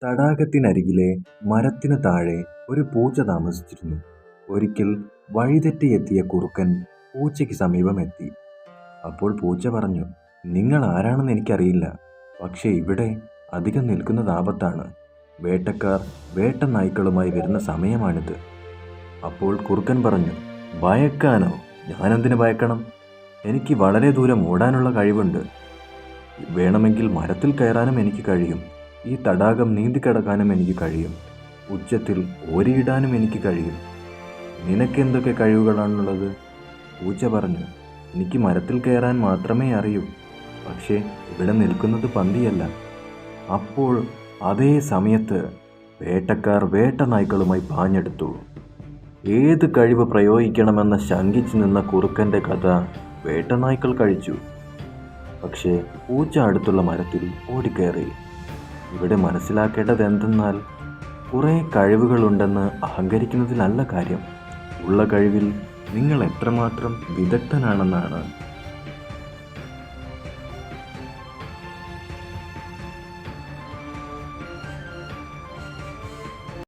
തടാകത്തിനരികിലെ മരത്തിനു താഴെ ഒരു പൂച്ച താമസിച്ചിരുന്നു. ഒരിക്കൽ വഴിതെറ്റിയെത്തിയ കുറുക്കൻ പൂച്ചയ്ക്ക് സമീപമെത്തി. അപ്പോൾ പൂച്ച പറഞ്ഞു, നിങ്ങൾ ആരാണെന്ന് എനിക്കറിയില്ല, പക്ഷേ ഇവിടെ അധികം നിൽക്കുന്നത് ആപത്താണ്. വേട്ടക്കാർ വേട്ടനായ്ക്കളുമായി വരുന്ന സമയമാണിത്. അപ്പോൾ കുറുക്കൻ പറഞ്ഞു, ഭയക്കാനോ? ഞാനെന്തിനു ഭയക്കണം? എനിക്ക് വളരെ ദൂരം ഓടാനുള്ള കഴിവുണ്ട്. വേണമെങ്കിൽ മരത്തിൽ കയറാനും എനിക്ക് കഴിയും. ഈ തടാകം നീന്തിക്കടക്കാനും എനിക്ക് കഴിയും. ഉച്ചത്തിൽ ഓരിയിടാനും എനിക്ക് കഴിയും. നിനക്കെന്തൊക്കെ കഴിവുകളാണുള്ളത്? പൂച്ച പറഞ്ഞു, എനിക്ക് മരത്തിൽ കയറാൻ മാത്രമേ അറിയൂ. പക്ഷേ ഇവിടെ നിൽക്കുന്നത് പന്തിയല്ല. അപ്പോൾ അതേ സമയത്ത് വേട്ടക്കാർ വേട്ടനായ്ക്കളുമായി പാഞ്ഞെടുത്തു. ഏത് കഴിവ് പ്രയോഗിക്കണമെന്ന് ശങ്കിച്ചു നിന്ന കുറുക്കൻ്റെ കഥ വേട്ടനായ്ക്കൾ കഴിച്ചു. പക്ഷേ പൂച്ച അടുത്തുള്ള മരത്തിൽ ഓടിക്കയറി. ഇവിടെ മനസ്സിലാക്കേണ്ടത് എന്തെന്നാൽ, കുറേ കഴിവുകളുണ്ടെന്ന് അഹങ്കരിക്കുന്നതിലല്ല കാര്യം. ഉള്ള കഴിവിൽ നിങ്ങൾ എത്രമാത്രം വിദഗ്ധനാണെന്നാണ്.